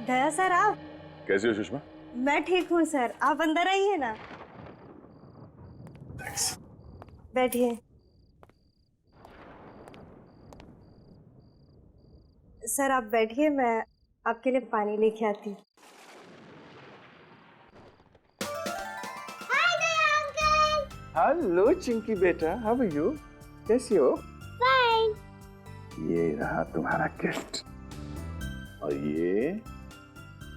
दया sir, आप? कैसी हो सुषमा? मैं ठीक हूँ सर, आप अंदर आइए ना। थैंक्स। बैठिए। सर आप बैठिए, मैं आपके लिए पानी लेके आती हूँ। हेलो चिंकी बेटा, हाउ आर यू? कैसी हो? फाइन। ये रहा तुम्हारा गिफ्ट और ये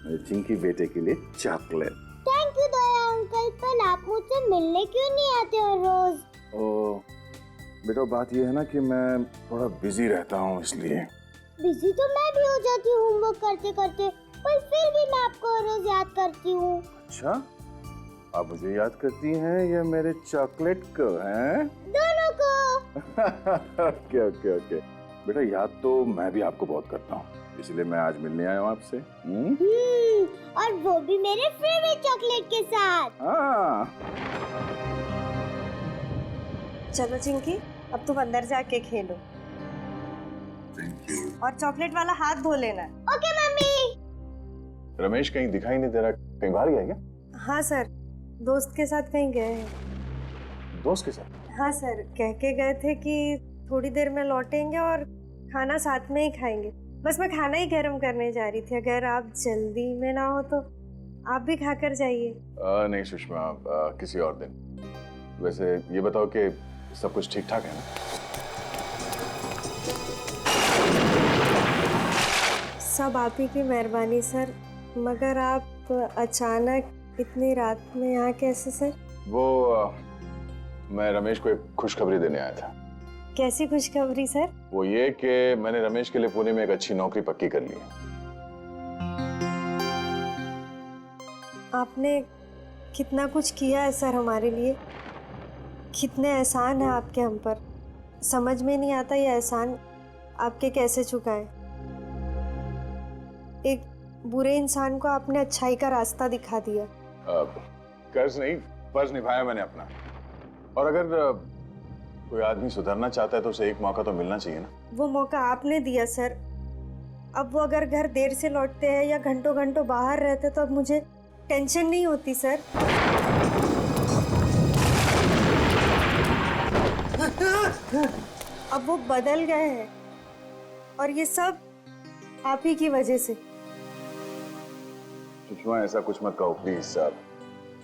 मेरे चिंकी बेटे के लिए chocolate. Thank you Daya uncle, पर आप मुझसे मिलने क्यों नहीं आते हो रोज? ओ बेटा, बात ये है ना कि मैं थोड़ा बिजी रहता हूँ, इसलिए। बिजी तो मैं भी हो जाती हूँ होमवर्क करते करते, पर फिर भी मैं आपको रोज याद करती हूँ। अच्छा, आप मुझे याद करती हैं या मेरे चॉकलेट को? हैं? दोनों को। ओके ओके ओके बेटा, याद तो मैं भी आपको बहुत करता हूँ, इसलिए मैं आज मिलने आया हूँ आपसे। और वो भी मेरे फेवरेट चॉकलेट के साथ। हाँ। चलो चिंकी, अब तुम अंदर जाके खेलो और चॉकलेट वाला हाथ धो लेना। Okay mummy. रमेश कहीं दिखाई नहीं दे रहा, कहीं बाहर गया क्या? हाँ सर, दोस्त के साथ कहीं गए हैं। दोस्त के साथ? हाँ सर, कह के गए थे कि थोड़ी देर में लौटेंगे और खाना साथ में ही खाएंगे। बस मैं खाना ही गर्म करने जा रही थी, अगर आप जल्दी में ना हो तो आप भी खाकर जाइए। नहीं सुषमा, किसी और दिन। वैसे ये बताओ कि सब कुछ ठीक ठाक है ना? सब आप ही की मेहरबानी सर, मगर आप अचानक इतनी रात में यहाँ कैसे सर? वो मैं रमेश को एक खुशखबरी देने आया था। कैसी खुशखबरी सर? वो ये कि मैंने रमेश के लिए पुणे में एक अच्छी नौकरी पक्की कर ली है। आपने कितना कुछ किया है सर हमारे लिए, कितने एहसान है आपके हम पर। समझ में नहीं आता ये एहसान आपके कैसे चुकाएं। एक बुरे इंसान को आपने अच्छाई का रास्ता दिखा दिया। कर्ज नहीं, फर्ज निभाया मैंने अपना। और अगर कोई आदमी सुधरना चाहता है तो उसे एक मौका तो मिलना चाहिए ना। वो मौका आपने दिया सर। अब वो अगर घर देर से लौटते हैं या घंटों घंटों बाहर रहते तो अब मुझे टेंशन नहीं होती सर। अब वो बदल गए हैं और ये सब आप ही की वजह से। सुषमा, ऐसा कुछ मत कहो प्लीज साहब,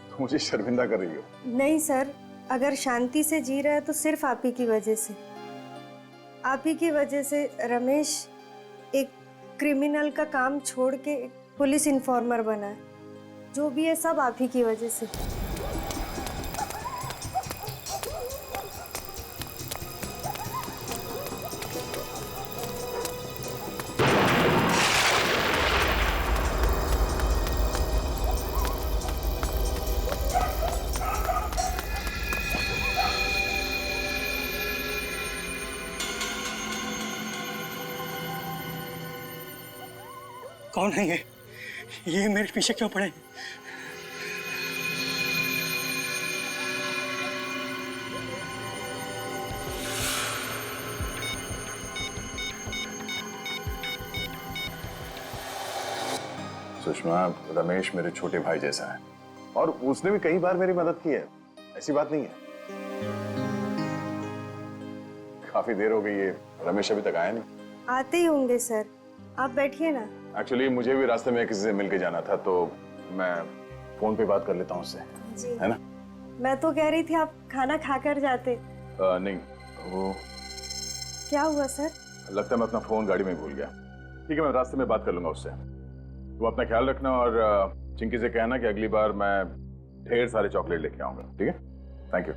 तुम मुझे शर्मिंदा कर रही हो। नहीं सर, अगर शांति से जी रहा है तो सिर्फ आप ही की वजह से। आप ही की वजह से रमेश एक क्रिमिनल का काम छोड़ के एक पुलिस इन्फॉर्मर बना है। जो भी है सब आप ही की वजह से। कौन है ये मेरे पीछे क्यों पड़े? सुषमा, रमेश मेरे छोटे भाई जैसा है और उसने भी कई बार मेरी मदद की है, ऐसी बात नहीं है। काफी देर हो गई है, रमेश अभी तक आया नहीं। आते ही होंगे सर, आप बैठिए ना। एक्चुअली मुझे भी रास्ते में किसी से मिलके जाना था, तो मैं फोन पे बात कर लेता हूँ उससे। जी है ना? मैं तो कह रही थी आप खाना खाकर जाते। नहीं, वो क्या हुआ सर? लगता है मैं अपना फोन गाड़ी में भूल गया। ठीक है, मैं रास्ते में बात कर लूंगा उससे। तुम अपना ख्याल रखना और चिंकी से कहना कि अगली बार मैं ढेर सारे चॉकलेट लेके आऊंगा। ठीक है? Thank you.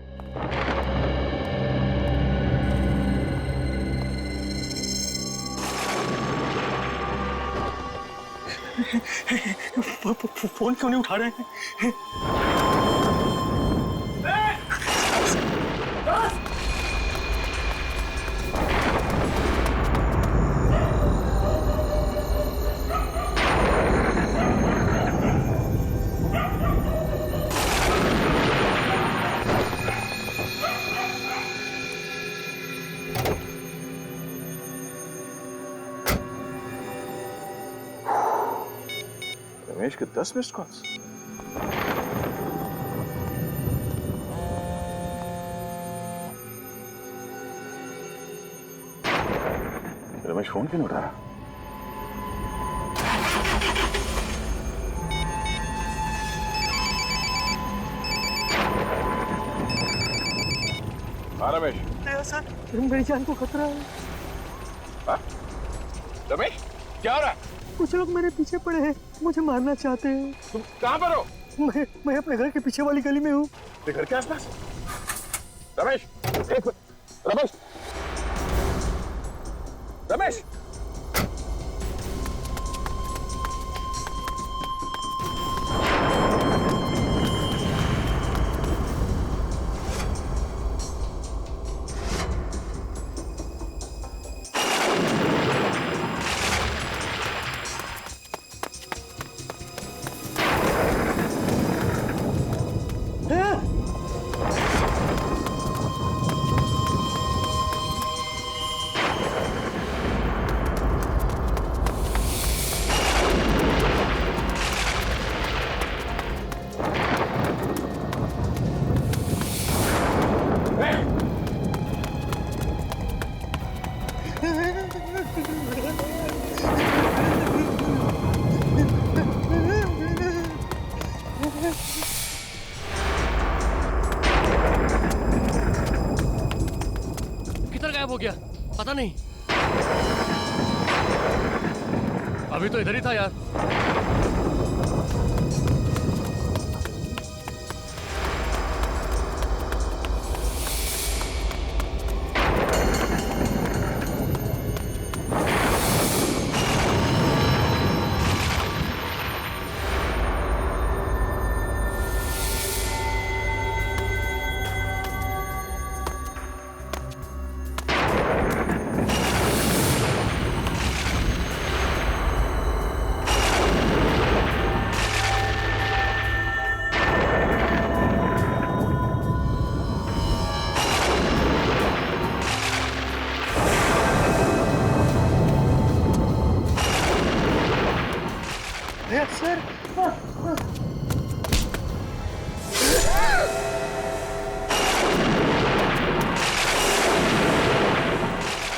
फोन क्यों नहीं उठा रहे हैं? रमेश के 10 मिस्ड कॉल्स। रमेश फोन क्यों नहीं उठा रहा? हाँ रमेश। सर मेरी जान को खतरा है। हाँ? रमेश क्या हो रहा है? कुछ लोग मेरे पीछे पड़े हैं, मुझे मारना चाहते हैं। तुम कहाँ पर हो? मैं अपने घर के पीछे वाली गली में हूँ। घर के आसपास? रमेश एक मिनट। रमेश रमेश किधर गायब हो गया पता नहीं। अभी तो इधर ही था यार। सर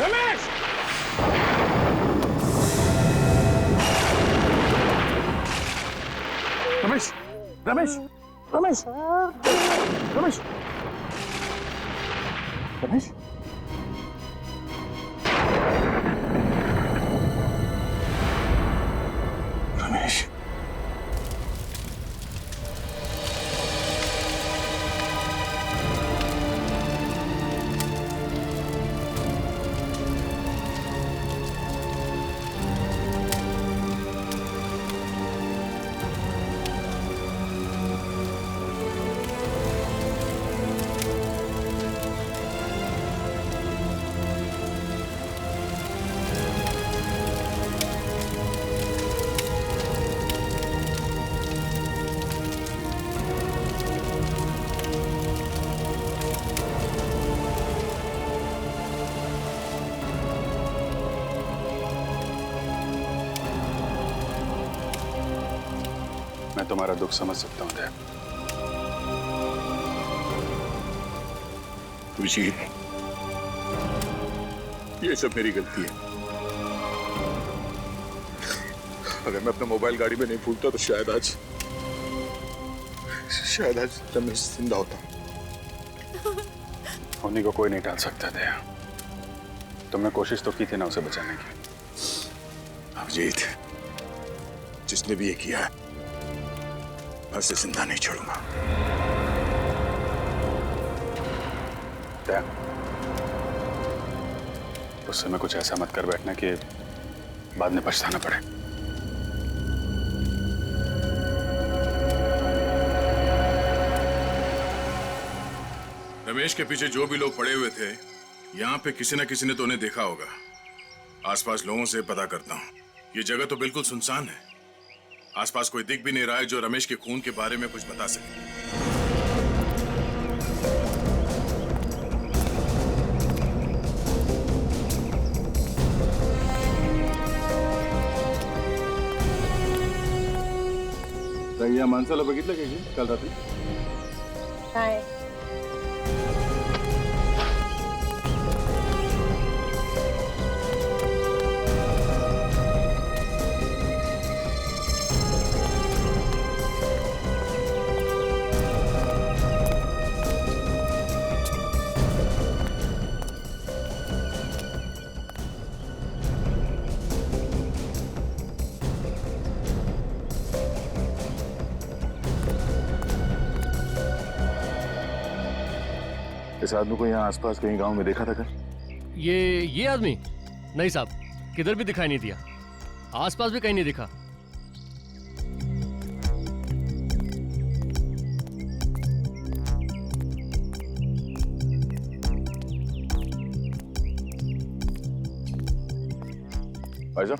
रमेश रमेश रमेश रमेश रमेश रमेश रमेश मैं तुम्हारा दुख समझ सकता हूं देव। अभिजीत, ये सब मेरी गलती है। अगर मैं अपना मोबाइल गाड़ी में नहीं भूलता तो शायद आज रमेश जिंदा होता। उन्हीं को कोई नहीं टाल सकता था। तुमने कोशिश तो की थी ना उसे बचाने की। अभिजीत, जिसने भी ये किया है मैं उसे जिंदा नहीं छोड़ूंगा। उससे मैं कुछ ऐसा मत कर बैठना कि बाद में पछताना पड़े। रमेश के पीछे जो भी लोग पड़े हुए थे, यहाँ पे किसी न किसी ने तो उन्हें देखा होगा। आसपास लोगों से पता करता हूँ। ये जगह तो बिल्कुल सुनसान है। आसपास कोई दिख भी नहीं रहा है जो रमेश के खून के बारे में कुछ बता सके। या माणसाला बघितलं का की काल रात्री? काय? इस आदमी को यहाँ आसपास कहीं गांव में देखा था क्या? ये आदमी? नहीं साहब, किधर भी दिखाई नहीं दिया, आसपास भी कहीं नहीं दिखा। भाई साहब,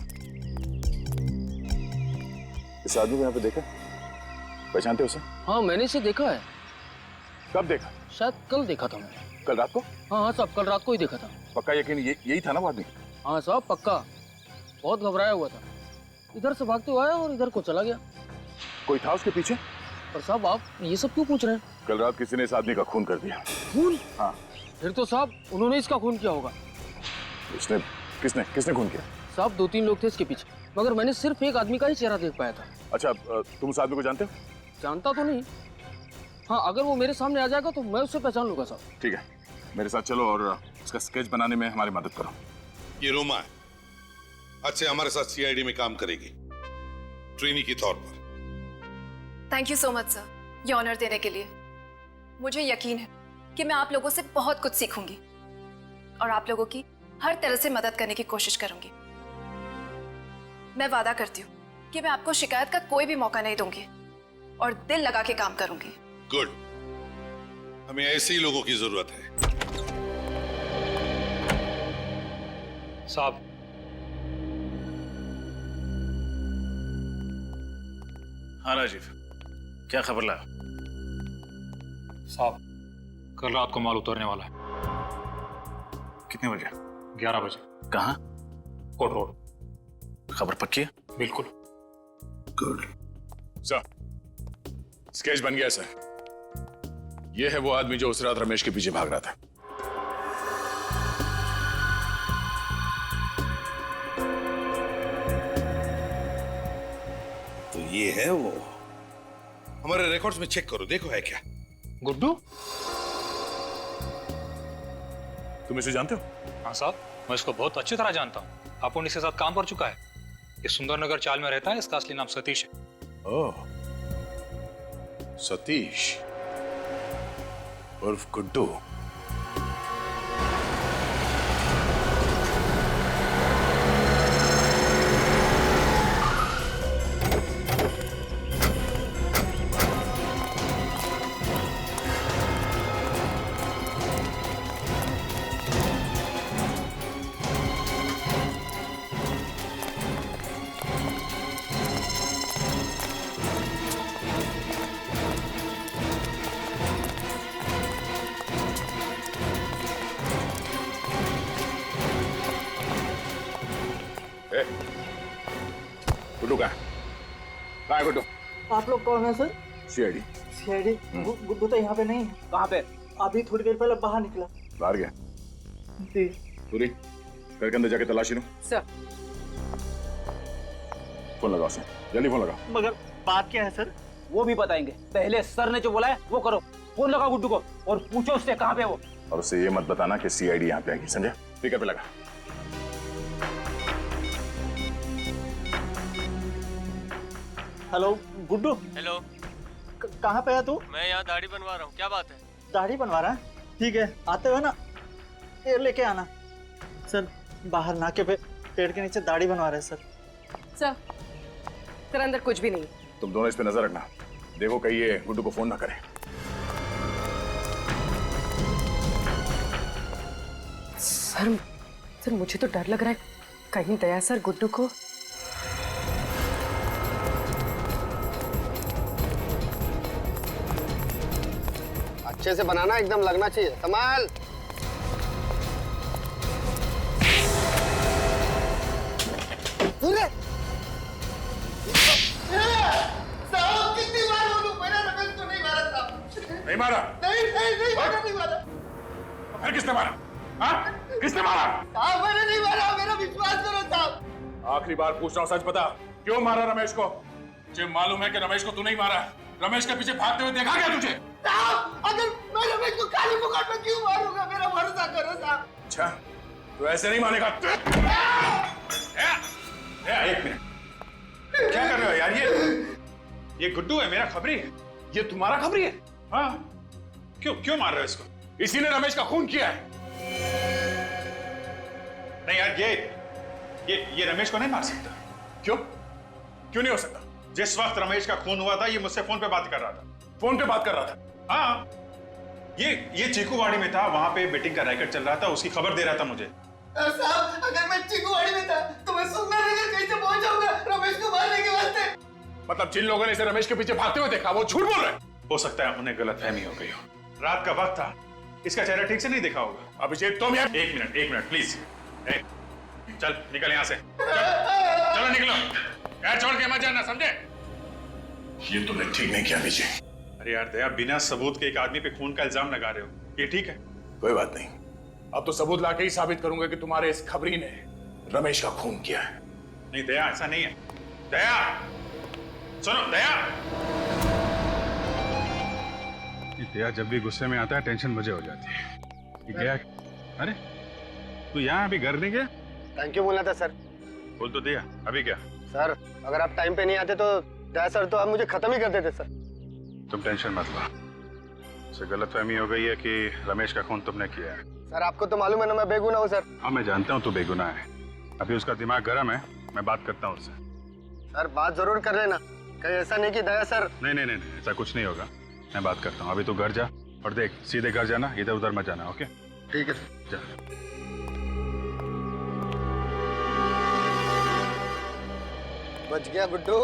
इस आदमी को यहाँ पे देखा? पहचानते हो उसे? हाँ, मैंने इसे देखा है। कब देखा? शायद कल देखा था मैंने। कल रात को? हाँ हाँ साहब, कल रात को ही देखा था। पक्का यकीन यही था ना वो आदमी? हाँ साहब, पक्का। बहुत घबराया हुआ था, इधर से भागते हुए आया और इधर को चला गया। कोई था उसके पीछे? पर साहब आप ये सब क्यों पूछ रहे हैं? कल रात किसी ने इस आदमी का खून कर दिया। खून? हाँ। फिर तो साहब उन्होंने इसका खून किया होगा। उसने किसने किसने खून किया? साहब 2-3 लोग थे इसके पीछे, मगर मैंने सिर्फ एक आदमी का ही चेहरा देख पाया था। अच्छा, तुम उस आदमी को जानते हो? जानता तो नहीं। हाँ, अगर वो मेरे सामने आ जाएगा तो मैं उससे पहचान लूंगा साहब। ठीक है, मेरे साथ चलो और उसका स्केच बनाने में हमारी मदद करो। ये रोमा है, आज से हमारे साथ सीआईडी में काम करेगी, ट्रेनी के तौर पर। Thank you so much sir, ये ऑनर देने के लिए। मुझे यकीन है कि मैं आप लोगों से बहुत कुछ सीखूंगी और आप लोगों की हर तरह से मदद करने की कोशिश करूंगी। मैं वादा करती हूँ कि मैं आपको शिकायत का कोई भी मौका नहीं दूंगी और दिल लगा के काम करूंगी। गुड, हमें ऐसे ही लोगों की जरूरत है। साहब, हाँ राजीव, क्या खबर लाया? साहब कल रात को माल उतरने वाला है। कितने बजे? 11 बजे। कहाँ? कोट रोड। खबर पक्की है? बिल्कुल। गुड सर, स्केच बन गया सर। ये है वो आदमी जो उस रात रमेश के पीछे भाग रहा था। तो ये है वो। हमारे रिकॉर्ड्स में चेक करो, देखो है क्या। गुड्डू? तुम इसे जानते हो? हाँ साहब, मैं इसको बहुत अच्छी तरह जानता हूँ। अपुन इसके साथ काम कर चुका है। ये सुंदरनगर चाल में रहता है। इसका असली नाम सतीश है। ओह, सतीश उर्फ गुड्डू। गुड्डू कहाँ है गुड्डू? आप लोग कौन है सर? सीआईडी। सीआईडी? गुड्डू तो यहाँ पे नहीं है। कहाँ पे? अभी थोड़ी देर पहले बाहर निकला। बाहर गया? जी। पूरी घर के अंदर जाके तलाशी लो। सर। फोन लगाओ उसे, जल्दी फोन लगाओ। मगर बात क्या है सर? वो भी बताएंगे, पहले सर ने जो बोला है वो करो। फोन लगा गुड्डू को और पूछो उससे कहाँ पे वो। और उससे ये मत बताना कि सीआईडी यहाँ पे आएगी, समझे? स्पीकर पे लगा। हेलो गुड्डू। हेलो, कहाँ पे है तू? मैं यहाँ दाढ़ी बनवा रहा हूँ, क्या बात है? दाढ़ी बनवा रहा है? ठीक है, आते हुए ना ये लेके आना। सर बाहर नाके पे पेड़ के नीचे दाढ़ी बनवा रहे हैं सर। सर अंदर कुछ भी नहीं। तुम दोनों इस पे नजर रखना, देखो कहीं ये गुड्डू को फोन ना करे। सर मुझे तो डर लग रहा है, कहीं दया सर गुड्डू को। अच्छे से बनाना, एकदम लगना चाहिए। संभाल। साहब कितनी नहीं मारा? नहीं मारा, नहीं मारा। तो फिर किसने मारा? हाँ? किसने मारा? साहब मैंने नहीं मारा, मेरा विश्वास करो साहब। आखिरी बार पूछ रहा हूँ, सच बता, क्यों मारा रमेश को? मुझे मालूम है कि रमेश को तू नहीं मारा। रमेश के पीछे भागते हुए देखा क्या तुझे? साहब अगर मैं रमेश को काली मुकाट में क्यों मारूंगा, मेरा भरोसा करो साहब। अच्छा, तू ऐसे नहीं मानेगा। एक मिनट, क्या कर रहे हो यार? ये गुड्डू है, मेरा खबरी है। ये तुम्हारा खबरी है? हाँ, क्यों मार रहे हो इसको? इसी ने रमेश का खून किया है। नहीं यार, ये रमेश को नहीं मार सकता। क्यों नहीं हो सकता? जिस वक्त रमेश का खून हुआ था, ये मुझसे फोन पे बात कर रहा था। फोन पे बात कर रहा था? हाँ, ये चीकूवाड़ी में था, वहां पे बेटिंग का रैकेट चल रहा था, उसकी खबर दे रहा था मुझे। साहब अगर मैं चीकूवाड़ी में था तो मैं सुंदरनगर कैसे पहुंच जाऊंगा रमेश को मारने के वास्ते? मतलब जिन लोगों ने इसे रमेश के पीछे भागते हुए देखा वो झूठ बोल रहे हैं? हो सकता है उन्हें गलतफहमी हो गई हो। रात का वक्त था, इसका चेहरा ठीक से नहीं देखा होगा। अभिषेक तुम यार। एक मिनट प्लीज। चल निकल यहाँ से, चलो निकलो, यार छोड़ के मत जाना, समझे? ये तुमने ठीक नहीं किया विजय। अरे यार दया, बिना सबूत के एक आदमी पे खून का इल्जाम लगा रहे हो, ये ठीक है? कोई बात नहीं, अब तो सबूत लाके ही साबित करूंगा कि तुम्हारे इस खबरी ने रमेश का खून किया है। नहीं दया, ऐसा नहीं है। दया सुनो, दया। दया जब भी गुस्से में आता है टेंशन मुझे हो जाती है। गया? अरे तू यहाँ अभी घर नहीं गया? थैंक यू बोलना था सर। बोल तो दिया, अभी क्या? सर अगर आप टाइम पे नहीं आते तो दया सर तो आप मुझे खत्म ही कर देते सर। तुम टेंशन मत लो, उसे गलतफहमी हो गई है कि रमेश का खून तुमने किया है। सर आपको तो मालूम है ना मैं बेगुनाह हूँ सर। हाँ मैं जानता हूँ तू बेगुनाह है, अभी उसका दिमाग गर्म है, मैं बात करता हूँ उससे। सर बात जरूर कर लेना, कहीं ऐसा नहीं कि दया सर। नहीं, ऐसा कुछ नहीं होगा, मैं बात करता हूँ। अभी तू घर जा और देख, सीधे घर जाना, इधर उधर मत जाना, ओके? ठीक है जा। बच गया गुड्डू।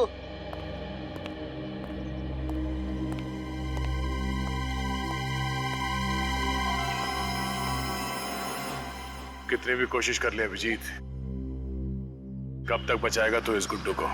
कितनी भी कोशिश कर ले अभिजीत, कब तक बचाएगा तू इस गुड्डू को?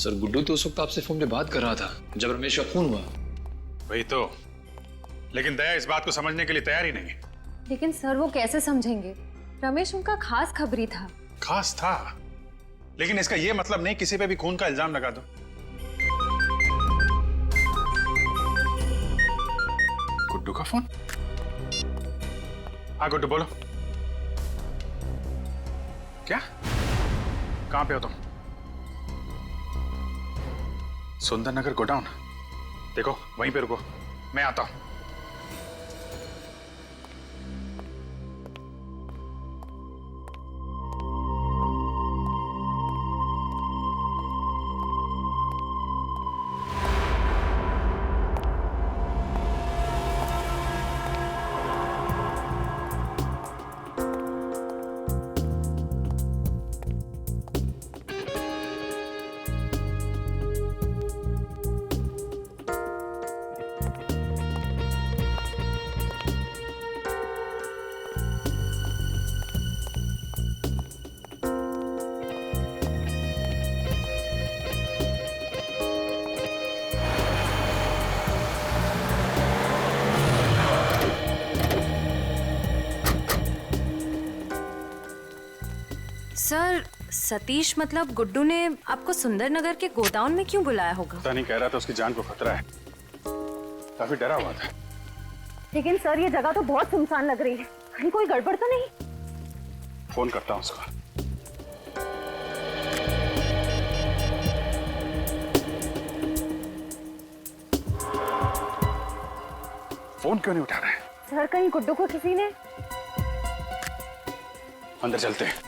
सर गुड्डू तो उस वक्त आपसे फोन पे बात कर रहा था जब रमेश का खून हुआ। वही तो, लेकिन दया इस बात को समझने के लिए तैयार ही नहीं है। लेकिन सर वो कैसे समझेंगे? रमेश उनका खास खबरी था। खास था, लेकिन इसका ये मतलब नहीं किसी पे भी खून का इल्जाम लगा दो। गुड्डू का फोन? हाँ गुड्डू बोलो। क्या? कहां पे हो तुम? सुंदर नगर गोडाउन? देखो वहीं पे रुको, मैं आता हूं। सर सतीश मतलब गुड्डू ने आपको सुंदरनगर के गोडाउन में क्यों बुलाया होगा? पता नहीं, कह रहा था उसकी जान को खतरा है, काफी डरा हुआ था। लेकिन सर ये जगह तो बहुत सुनसान लग रही है, कहीं कोई गड़बड़ तो नहीं? फोन करता हूं उसको। फोन क्यों नहीं उठा रहा है? सर कहीं गुड्डू को किसी ने? अंदर चलते हैं।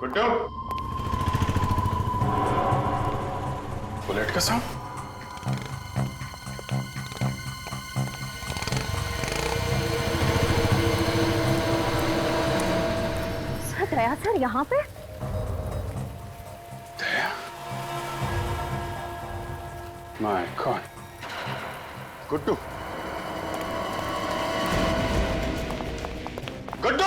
गुड्डू, बुलेट का साउंड? सर दया सर यहाँ पे? Daya? My god. Guddu, Guddu!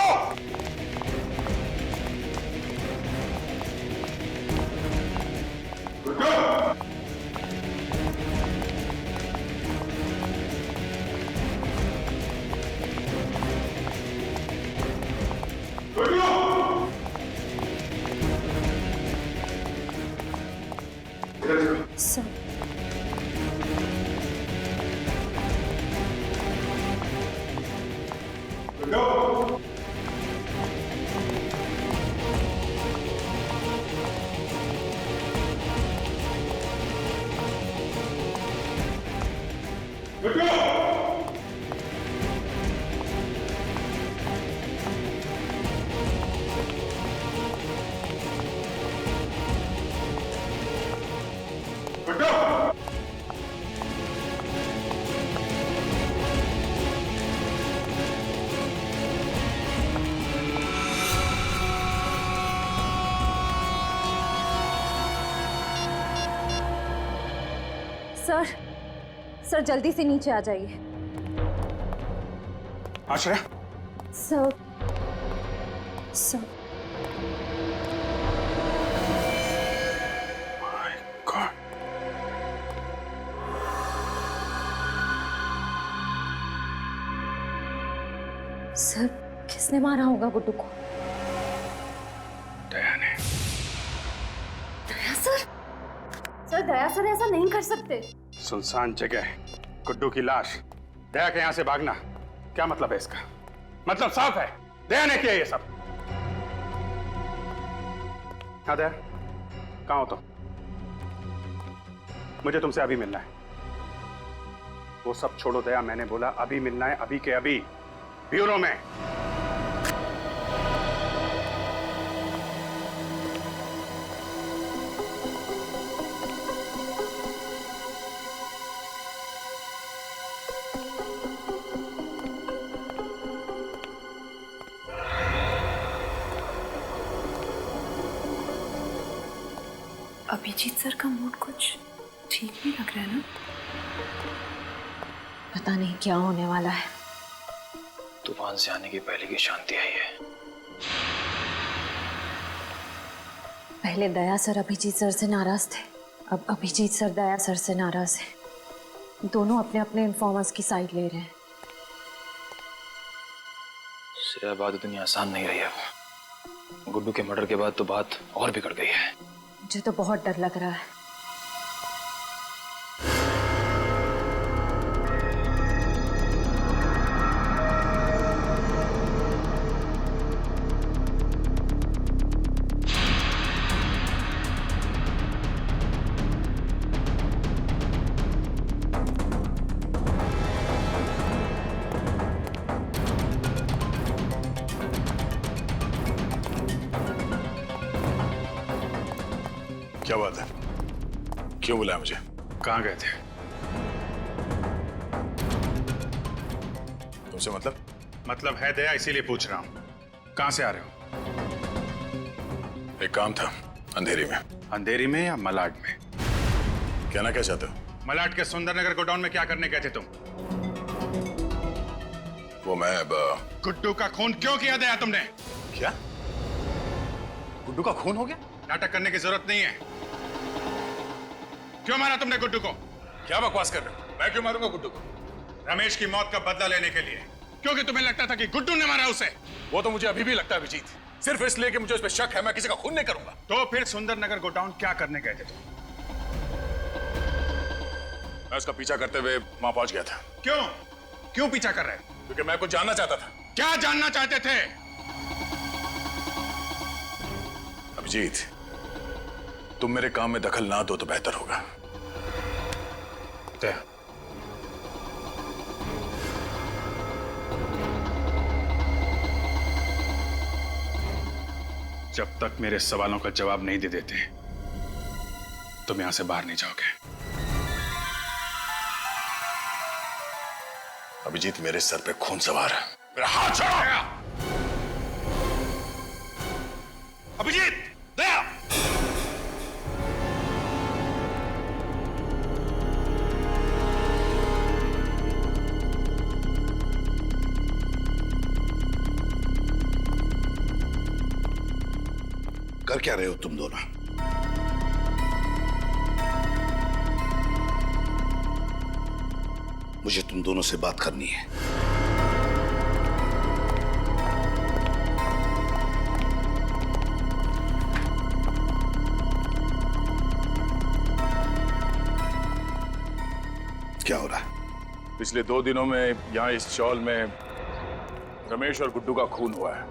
Sir sir sir जल्दी से नीचे आ जाइए। Ashray? Sir sir my god. Sir किसने मारा होगा गुड्डू को? दया ने। Daya sir? Sir Daya sir ऐसा नहीं कर सकते। सुनसान जगह, गुड्डू की लाश, दया के यहां से भागना, क्या मतलब है इसका? मतलब साफ है, दया ने किया ये सब। हाँ दया, कहाँ हो तुम? मुझे तुमसे अभी मिलना है। वो सब छोड़ो दया, मैंने बोला अभी मिलना है, अभी के अभी, ब्यूरो में। अभिजीत सर का मूड कुछ ठीक भी लग रहा है ना? पता नहीं क्या होने वाला है। तूफान से आने की पहले की शांति आई है। पहले दया सर अभिजीत सर से नाराज थे, अब अभिजीत सर दया सर से नाराज हैं। दोनों अपने अपने इन्फॉर्मर्स की साइड ले रहे हैं। श्रेया बात इतनी आसान नहीं रही अब। गुड्डू के मर्डर के बाद तो बात और बिगड़ गई है। मुझे तो बहुत डर लग रहा है। क्या बात है? क्यों बुलाया मुझे? कहाँ गए थे? तुमसे मतलब है दया, इसीलिए पूछ रहा हूँ। कहाँ से आ रहे हो? एक काम था अंधेरी में। अंधेरी में या मलाड में? कहना क्या चाहते हो? मलाड के सुंदरनगर गोडाउन में क्या करने गए थे तुम? वो मैं गुड्डू का खून क्यों किया दया तुमने? क्या? गुड्डू का खून हो गया? नाटक करने की जरूरत नहीं है। क्यों मारा तुमने गुड्डू को? क्या बकवास कर रहे हो? मैं क्यों मारूंगा गुड्डू को? रमेश की मौत का बदला लेने के लिए, क्योंकि तुम्हें लगता था कि गुड्डू ने मारा उसे। वो तो मुझे अभी भी लगता है अभिजीत, सिर्फ इसलिए कि मुझे उस पर शक है। मैं किसी का खून नहीं करूंगा। तो फिर सुंदरनगर गोडाउन क्या करने गए थे तुम? मैं उसका पीछा करते हुए वहां पहुंच गया था। क्यों पीछा कर रहे? क्योंकि मैं कुछ जानना चाहता था। क्या जानना चाहते थे? अभिजीत, तुम मेरे काम में दखल ना दो तो बेहतर होगा। दया, जब तक मेरे सवालों का जवाब नहीं दे देते तुम यहां से बाहर नहीं जाओगे। अभिजीत, मेरे सर पे खून सवार है। मेरा हाथ छोड़ो। अभिजीत, दया! कर क्या रहे हो तुम दोनों? मुझे तुम दोनों से बात करनी है। क्या हो रहा है? पिछले 2 दिनों में यहाँ इस चौल में रमेश और गुड्डू का खून हुआ है।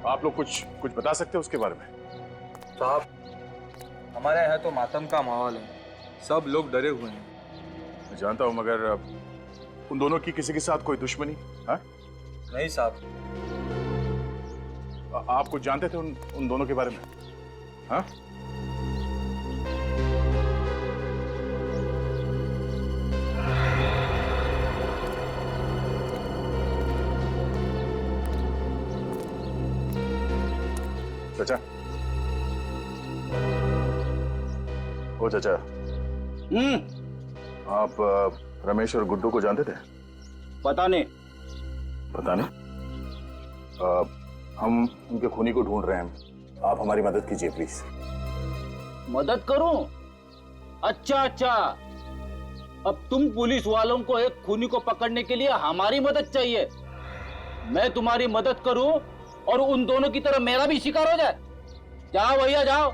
आप लोग कुछ बता सकते हो उसके बारे में? साहब, हमारे यहाँ तो मातम का माहौल है, सब लोग डरे हुए हैं। मैं जानता हूँ, मगर उन दोनों की किसी के साथ कोई दुश्मनी? हाँ? नहीं साहब। आप कुछ जानते थे उन दोनों के बारे में? हाँ? चाचा, ओ चाचा, आप रमेश और गुड्डू को जानते थे? पता नहीं। पता नहीं? हम उनके खूनी को ढूंढ रहे हैं। आप हमारी मदद कीजिए प्लीज। मदद करूं? अच्छा, अब तुम पुलिस वालों को एक खूनी को पकड़ने के लिए हमारी मदद चाहिए। मैं तुम्हारी मदद करूं और उन दोनों की तरह मेरा भी शिकार हो जाए? जाओ भैया जाओ।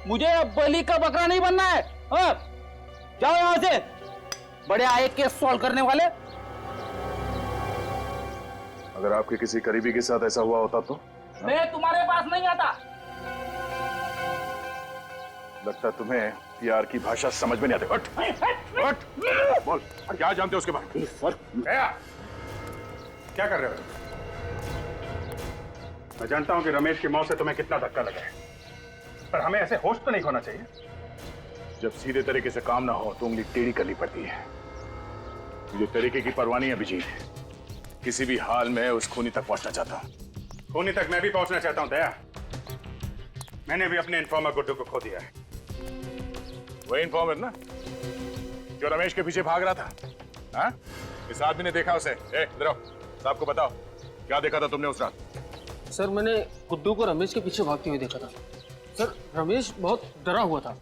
मुझे अब बलि का बकरा नहीं बनना है। जाओ यहां से, बड़े आए केस सॉल्व करने वाले। अगर आपके किसी करीबी के साथ ऐसा हुआ होता तो? मैं तुम्हारे पास नहीं आता। लगता तुम्हें प्यार की भाषा समझ में नहीं आती। उठ, बोल, क्या जानते हो उसके बारे में? क्या कर रहे हो? मैं जानता हूं कि रमेश की मौत से तुम्हें कितना धक्का लगा है, पर हमें ऐसे होश तो नहीं खोना चाहिए। जब सीधे तरीके से काम ना हो तो उंगली टेढ़ी करनी पड़ती है। मुझे तरीके की परवाह नहीं है अभिजीत, किसी भी हाल में उस खूनी तक पहुंचना चाहता हूं। खूनी तक मैं भी पहुंचना चाहता हूं दया। मैंने भी अपने इन्फॉर्मर गुड्डू को खो दिया है। वही इन्फॉर्मर ना जो रमेश के पीछे भाग रहा था? हाँ? इस आदमी ने देखा उसे। इधर आओ, साहब को बताओ क्या देखा था तुमने उस रात? सर मैंने गुड्डू को रमेश के पीछे भागते हुए देखा था। सर रमेश बहुत डरा हुआ था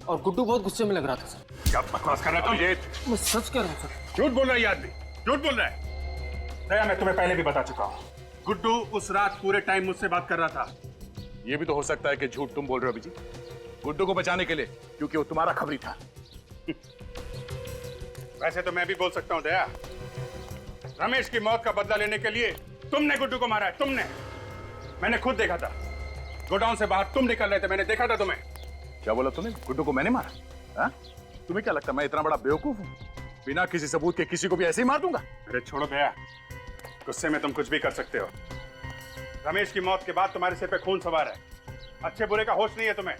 और गुड्डू बहुत गुस्से में लग रहा था। सर क्या बकवास कर रहा है तुम? मैं सच कह रहा हूँ सर। झूठ बोल रहा है ये आदमी, झूठ बोल रहा है। दया, मैं तुम्हें पहले भी बता चुका हूँ, गुड्डू उस रात पूरे टाइम मुझसे बात कर रहा था। ये भी तो हो सकता है कि झूठ तुम बोल रहे हो अभिजीत, गुड्डू को बचाने के लिए, क्योंकि वो तुम्हारा खबरी था। वैसे तो मैं भी बोल सकता हूँ दया, रमेश की मौत का बदला लेने के लिए तुमने गुड्डू को मारा है, तुमने। मैंने खुद देखा था, गोडाउन से बाहर तुम निकल रहे थे, मैंने देखा था तुम्हें। क्या बोला तुमने? गुड्डू को मैंने मारा? हाँ? तुम्हें क्या लगता है मैं इतना बड़ा बेवकूफ हूँ? बिना किसी सबूत के किसी को भी ऐसे ही मार दूंगा? अरे छोड़ो दया, गुस्से में तुम कुछ भी कर सकते हो। रमेश की मौत के बाद तुम्हारे सिर पे खून सवार है, अच्छे बुरे का होश नहीं है तुम्हें।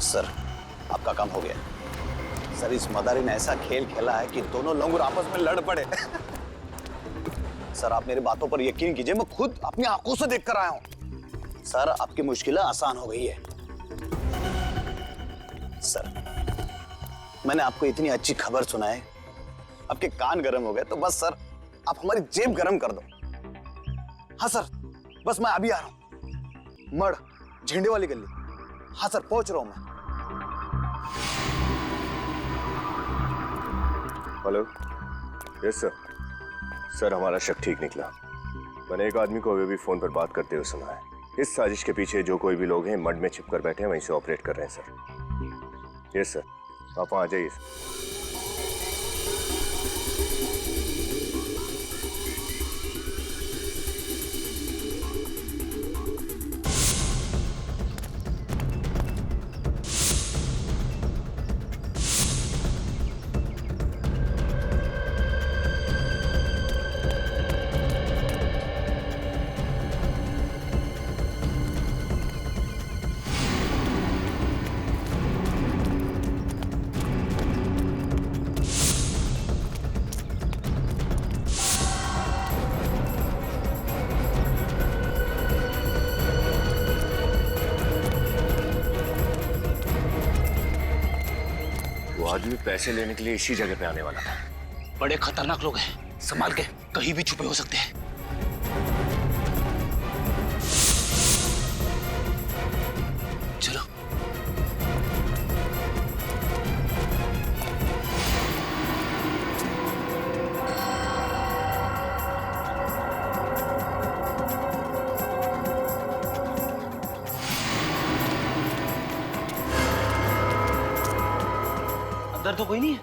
सर आपका काम हो गया। सर इस मदारी ने ऐसा खेल खेला है कि दोनों लोग आपस में लड़ पड़े। सर आप मेरी बातों पर यकीन कीजिए, मैं खुद अपनी आंखों से देख कर आया हूं। सर आपकी मुश्किलें आसान हो गई है। सर मैंने आपको इतनी अच्छी खबर सुनाई, आपके कान गर्म हो गए, तो बस सर आप हमारी जेब गर्म कर दो। हाँ सर, बस मैं अभी आ रहा हूं। मड़ झंडे वाली गली। हाँ सर पहुंच रहा हूं मैं। हेलो। Yes sir. सर हमारा शक ठीक निकला। मैंने एक आदमी को अभी भी फोन पर बात करते हुए सुना है। इस साजिश के पीछे जो कोई भी लोग हैं मड में छिपकर बैठे हैं, वहीं से ऑपरेट कर रहे हैं सर। यस सर, आप वहां आ जाइए। आदमी पैसे लेने के लिए इसी जगह पे आने वाला था। बड़े खतरनाक लोग हैं, संभाल के, कहीं भी छुपे हो सकते हैं। चलो। अंदर तो कोई नहीं है।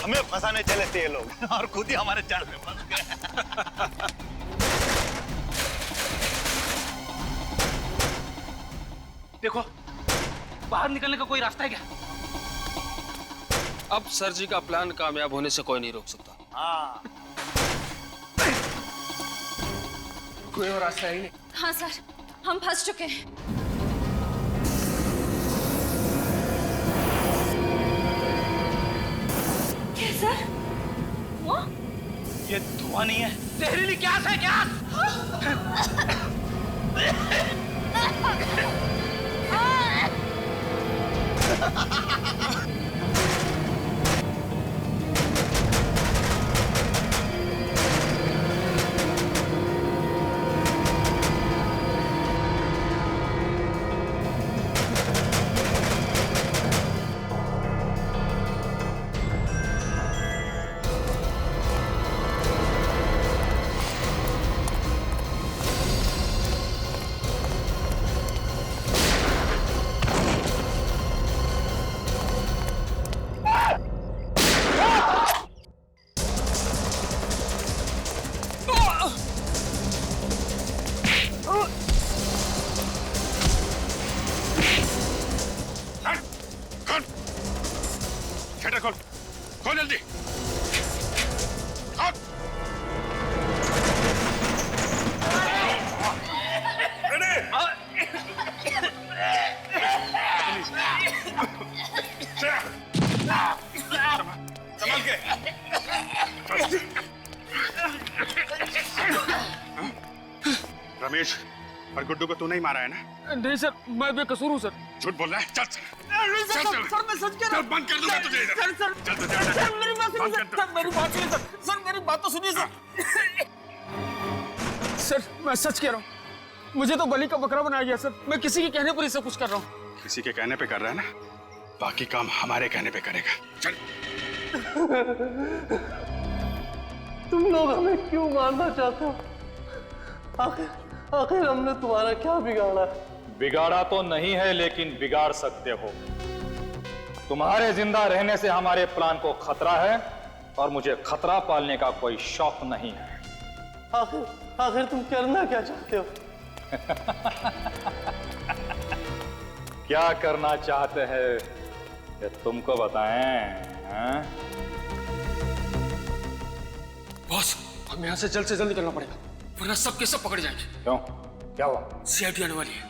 हमें फंसाने चले थे ये लोग और खुद ही हमारे जाल में फंस गए। देखो, बाहर निकलने का कोई रास्ता है क्या? अब सर जी का प्लान कामयाब होने से कोई नहीं रोक सकता। हाँ। कोई और रास्ता ही नहीं। हाँ सर, हम फंस चुके हैं। क्या सर? धुआं? ये धुआं नहीं है, जहरीली गैस है, गैस। शटर खोल, खोल जल्दी। खोल। संभाल के। रमेश और गुड्डू को तू नहीं मारा है ना? नहीं सर, मैं बेकसूर हूँ सर। झूठ बोल रहा है? चल चल। सर मैं सच कह रहा हूँ। बंद कर दूंगा तुझे इधर। सर सर चल तुझे सर मेरी बात सुनिए सर, मेरी बात सुनिए सर, सर मेरी बात तो सुनिए सर। सर मैं सच कह रहा हूँ, मुझे तो बलि का बकरा बनाया गया सर। मैं किसी के कहने पर ही सब कुछ कर रहा हूँ। किसी के कहने पे कर रहा है ना, बाकी काम हमारे कहने पे करेगा। चल। तुम लोग हमें क्यों मारना चाहते हो? आखिर हमने तुम्हारा क्या बिगाड़ा है? बिगाड़ा तो नहीं है, लेकिन बिगाड़ सकते हो। तुम्हारे जिंदा रहने से हमारे प्लान को खतरा है और मुझे खतरा पालने का कोई शौक नहीं है। आखिर तुम करना क्या चाहते हो? क्या करना चाहते हैं ये तुमको बताएं? हाँ? बॉस, हमें यहाँ से जल्द निकलना पड़ेगा, वरना सब के सब पकड़ जाएंगे। क्यों? क्या हुआ? सीआईडी आने वाली है।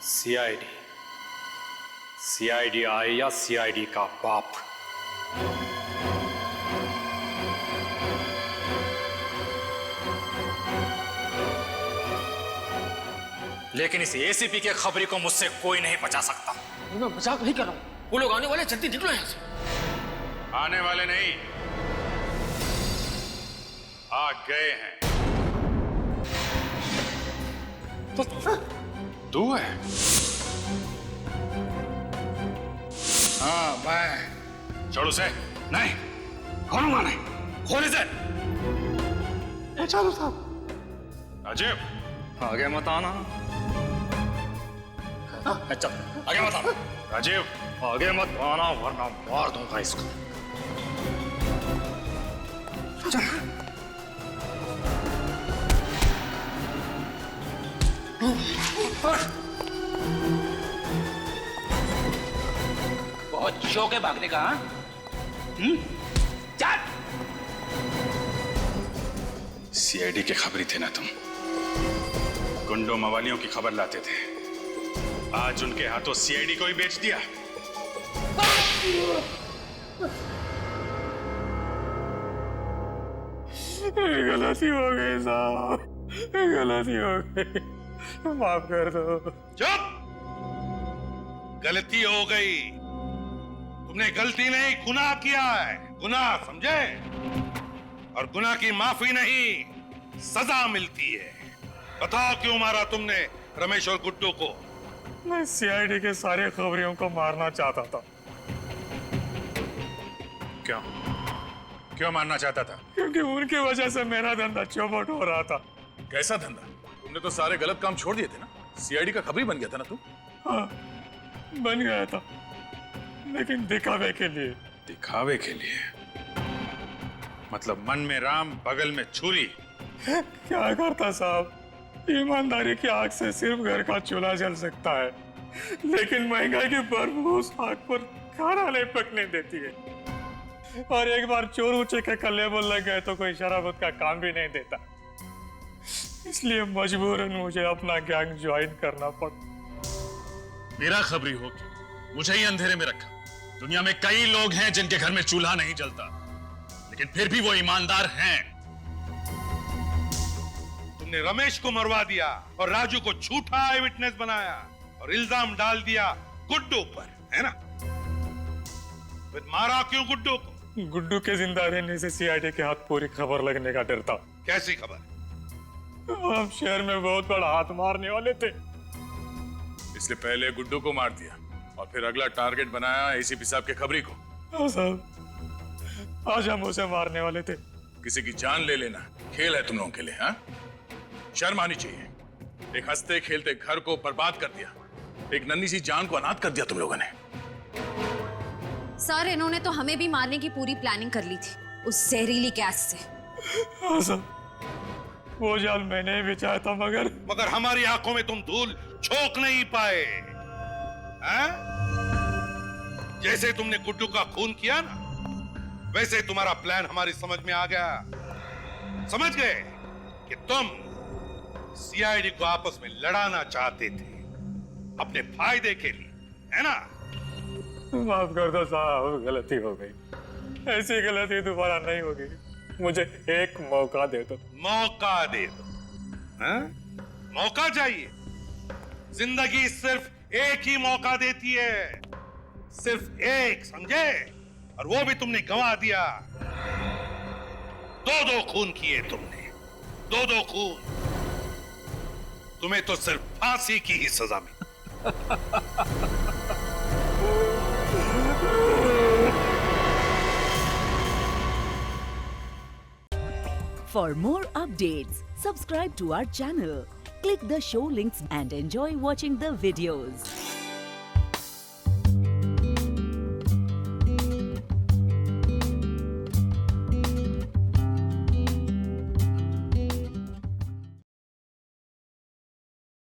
सीआईडी? सीआईडी आए या सीआईडी का बाप? लेकिन इस एसीपी के खबरी को मुझसे कोई नहीं बचा सकता। मैं मजाक नहीं कर रहा हूँ, वो लोग आने वाले, जल्दी निकलो यहाँ से। आने वाले नहीं, आ गए हैं। तो तू है? हाँ मैं। छोड़ उसे। नहीं, खोलूंगा नहीं। खोल इसे। चलो साहब। राजीव, आगे मत आना। चल आगे मत आना। राजीव, आगे मत आना वरना मार दूंगा इसको। बहुत शौक है भागने का, हाँ? चल। सीआईडी के खबरी थे ना तुम? गुंडों मवालियों की खबर लाते थे, आज उनके हाथों सीआईडी को ही बेच दिया। गलती हो गई साहब, गलती हो गई, माफ कर दो। चुप! गलती हो गई। तुमने गलती नहीं, गुनाह किया है। गुनाह, समझे? और गुनाह की माफी नहीं, सजा मिलती है। बताओ क्यों मारा तुमने रमेश और गुड्डू को? मैं सीआईडी के सारे खबरियों को मारना चाहता था। क्यों? क्यों मारना चाहता था? क्योंकि उनकी वजह से मेरा धंधा चौपट हो रहा था। कैसा धंधा? तुमने तो सारे गलत काम छोड़ दिए थे ना। सीआईडी का खबरी बन गया था ना तू? हाँ, बन गया था, लेकिन दिखावे के लिए। दिखावे के लिए? मतलब मन में राम, बगल में छुरी। क्या करता साहब, ईमानदारी की आग से सिर्फ घर का चूल्हा जल सकता है, लेकिन महंगाई की बर्फ उस आग पर खाना नहीं पकने देती है। और एक बार चोर ऊंचे के कल्ले बोल लग गए तो कोई शराबत का काम भी नहीं देता। इसलिए मजबूरन मुझे अपना गैंग ज्वाइन करना पड़ा। मेरा खबरी हो के मुझे ही अंधेरे में रखा, दुनिया में कई लोग हैं जिनके घर में चूल्हा नहीं जलता, लेकिन फिर भी वो ईमानदार हैं। तुमने रमेश को मरवा दिया और राजू को झूठा आई विटनेस बनाया और इल्जाम डाल दिया गुड्डू पर, है ना? फिर मारा क्यों गुड्डू को? गुड्डू के जिंदा रहने से सीआईडी के हाथ पूरी खबर लगने का डर था। कैसी खबर? हम शहर में बहुत बड़ा हाथ मारने वाले थे। इसलिए पहले गुड्डू को मार दिया और फिर अगला टारगेट बनाया एसीपी साहब के खबरी को। हाँ साहब, आज हम उसे मारने वाले थे। किसी की जान ले लेना खेल है तुम लोगों के लिए, हाँ? शर्म आनी चाहिए। एक हंसते खेलते घर को बर्बाद कर दिया, एक नन्ही सी जान को अनाथ कर दिया तुम लोगों ने। सर, इन्होंने तो हमें भी मारने की पूरी प्लानिंग कर ली थी उस जहरीली गैस से। हाँ सर, वो जाल मैंने ही बिछाया था, मगर हमारी आंखों में तुम धूल झोंक नहीं पाए, हैं? जैसे तुमने गुड्डू का खून किया ना, वैसे तुम्हारा प्लान हमारी समझ में आ गया। समझ गए कि तुम सीआईडी को आपस में लड़ाना चाहते थे अपने फायदे के लिए, है ना? माफ कर दो साहब, गलती हो गई। ऐसी गलती दोबारा नहीं होगी। मुझे एक मौका दे दो। मौका दे दो, हैं? मौका चाहिए? जिंदगी सिर्फ एक ही मौका देती है, सिर्फ एक, समझे? और वो भी तुमने गंवा दिया। दो खून किए तुमने, दो खून। तुम्हें तो सिर्फ फांसी की ही सजा मिली। For more updates, subscribe to our channel, click the show links and enjoy watching the videos.